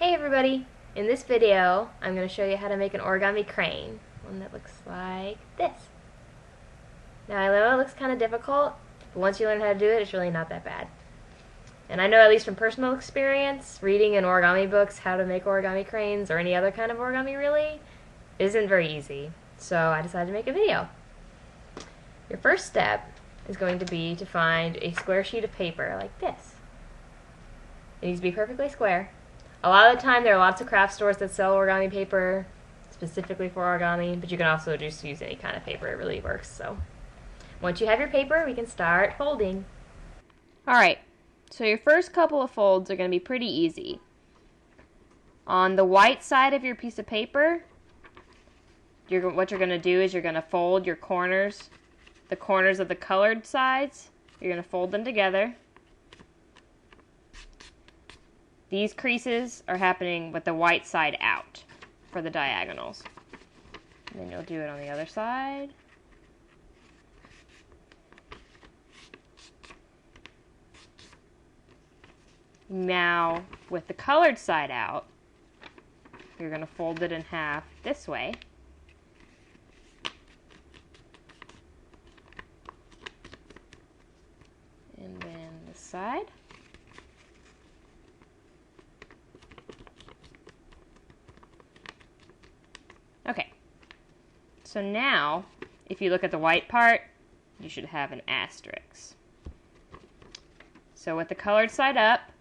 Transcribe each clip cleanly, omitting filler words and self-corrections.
Hey everybody! In this video, I'm going to show you how to make an origami crane. One that looks like this. Now I know it looks kind of difficult, but once you learn how to do it, it's really not that bad. And I know at least from personal experience, reading in origami books how to make origami cranes, or any other kind of origami really, isn't very easy. So I decided to make a video. Your first step is going to be to find a square sheet of paper like this. It needs to be perfectly square. A lot of the time there are lots of craft stores that sell origami paper specifically for origami, but you can also just use any kind of paper. It really works. So once you have your paper, we can start folding. Alright, so your first couple of folds are going to be pretty easy. On the white side of your piece of paper, what you're going to do is you're going to fold your corners, the corners of the colored sides. You're going to fold them together. These creases are happening with the white side out for the diagonals. And then you'll do it on the other side. Now, with the colored side out, you're going to fold it in half this way. And then this side. Okay, so now, if you look at the white part, you should have an asterisk. So with the colored side up,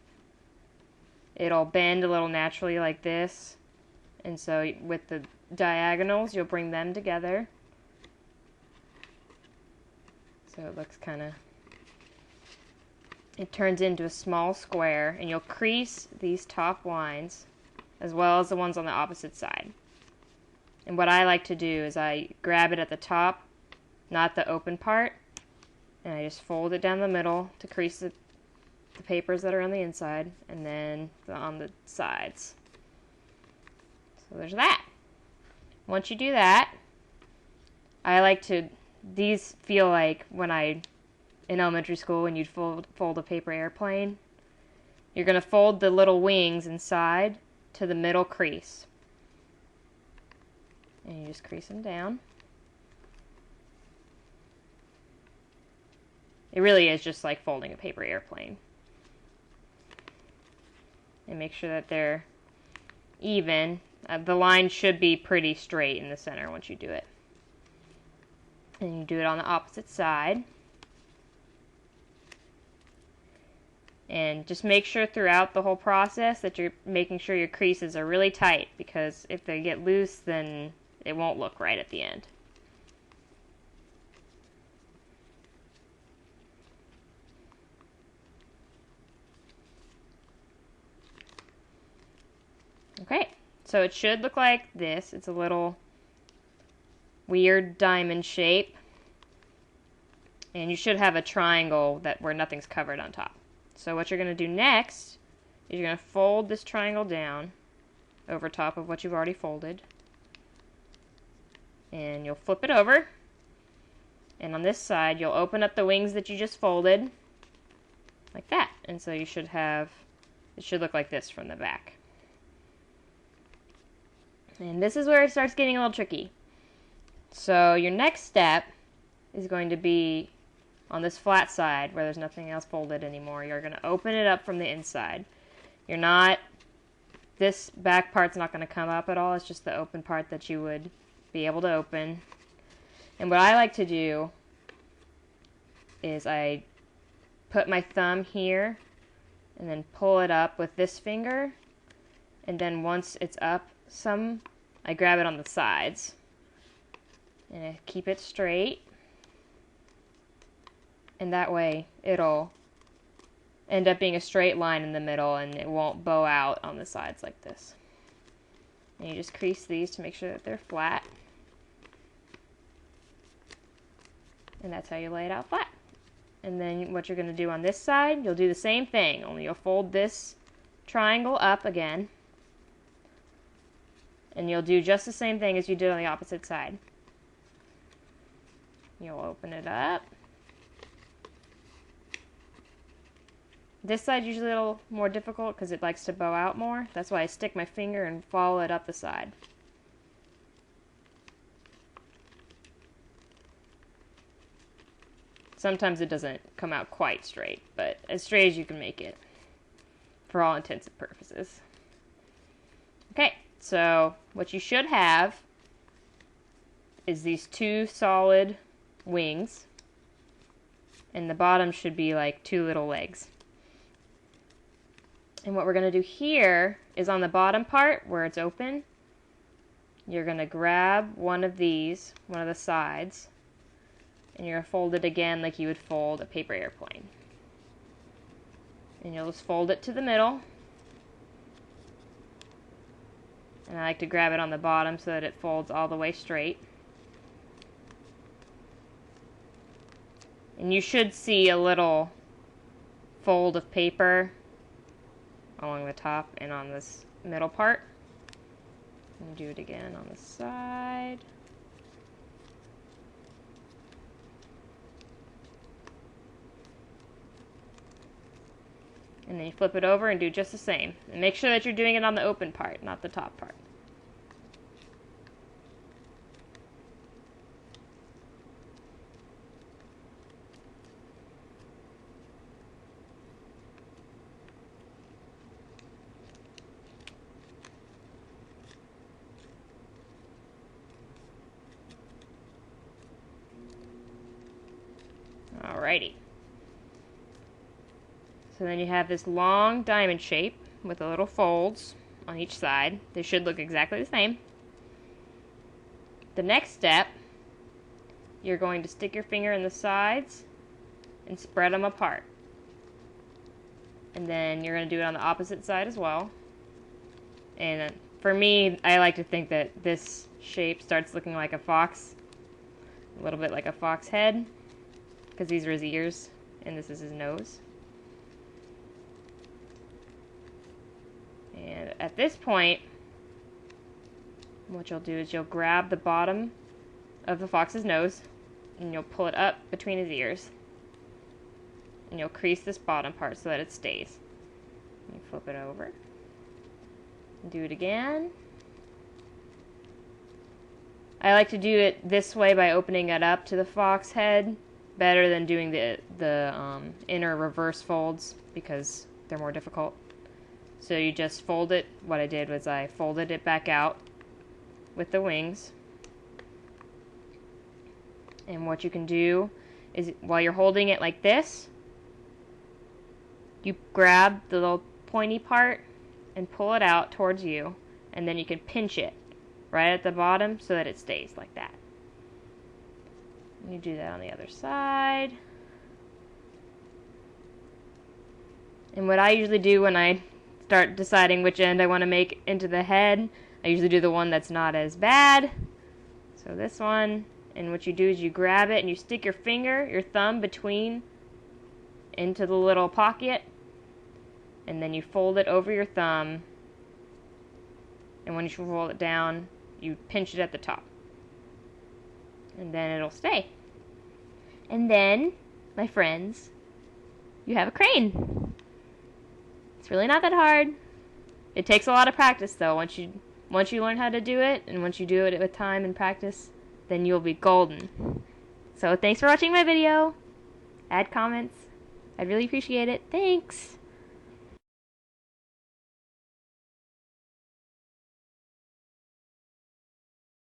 it'll bend a little naturally like this. And so with the diagonals, you'll bring them together. So it looks it turns into a small square, and you'll crease these top lines as well as the ones on the opposite side. And what I like to do is I grab it at the top, not the open part, and I just fold it down the middle to crease the papers that are on the inside, and then on the sides. So there's that. Once you do that, these feel like in elementary school when you'd fold a paper airplane. You're going to fold the little wings inside to the middle crease. And you just crease them down. It really is just like folding a paper airplane. And make sure that they're even. The line should be pretty straight in the center once you do it. And you do it on the opposite side. And just make sure throughout the whole process that you're making sure your creases are really tight, because if they get loose, then it won't look right at the end. Okay, so it should look like this. It's a little weird diamond shape. And you should have a triangle where nothing's covered on top. So what you're going to do next is you're going to fold this triangle down over top of what you've already folded. And you'll flip it over, and on this side you'll open up the wings that you just folded like that, and so it should look like this from the back. And this is where it starts getting a little tricky. So your next step is going to be on this flat side where there's nothing else folded anymore. You're going to open it up from the inside. This back part's not going to come up at all. It's just the open part that you would be able to open. And what I like to do is I put my thumb here and then pull it up with this finger, and then once it's up some, I grab it on the sides and I keep it straight, and that way it'll end up being a straight line in the middle and it won't bow out on the sides like this. And you just crease these to make sure that they're flat. And that's how you lay it out flat. And then what you're going to do on this side, you'll do the same thing, only you'll fold this triangle up again. And you'll do just the same thing as you did on the opposite side. You'll open it up. This side's usually a little more difficult because it likes to bow out more. That's why I stick my finger and follow it up the side. Sometimes it doesn't come out quite straight, but as straight as you can make it for all intents and purposes. Okay, so what you should have is these two solid wings, and the bottom should be like two little legs. And what we're going to do here is on the bottom part where it's open, you're going to grab one of these, one of the sides, and you're going to fold it again like you would fold a paper airplane. And you'll just fold it to the middle. And I like to grab it on the bottom so that it folds all the way straight. And you should see a little fold of paper along the top and on this middle part. And do it again on the side. And then you flip it over and do just the same. And make sure that you're doing it on the open part, not the top part. Alrighty. So then you have this long diamond shape with the little folds on each side. They should look exactly the same. The next step, you're going to stick your finger in the sides and spread them apart. And then you're going to do it on the opposite side as well. And for me, I like to think that this shape starts looking like a fox, a little bit like a fox head, because these are his ears and this is his nose. And at this point, what you'll do is you'll grab the bottom of the fox's nose and you'll pull it up between his ears. And you'll crease this bottom part so that it stays. And you flip it over. And do it again. I like to do it this way by opening it up to the fox head better than doing the inner reverse folds because they're more difficult. So you just fold it. What I did was I folded it back out with the wings. And what you can do is while you're holding it like this, you grab the little pointy part and pull it out towards you, and then you can pinch it right at the bottom so that it stays like that. And you do that on the other side. And what I usually do when I start deciding which end I want to make into the head, I usually do the one that's not as bad. So this one, and what you do is you grab it and you stick your finger, your thumb between into the little pocket, and then you fold it over your thumb, and when you fold it down, you pinch it at the top. And then it'll stay. And then, my friends, you have a crane. It's really not that hard. It takes a lot of practice though. Once you learn how to do it, and once you do it with time and practice, then you'll be golden. So thanks for watching my video. Add comments. I'd really appreciate it. Thanks.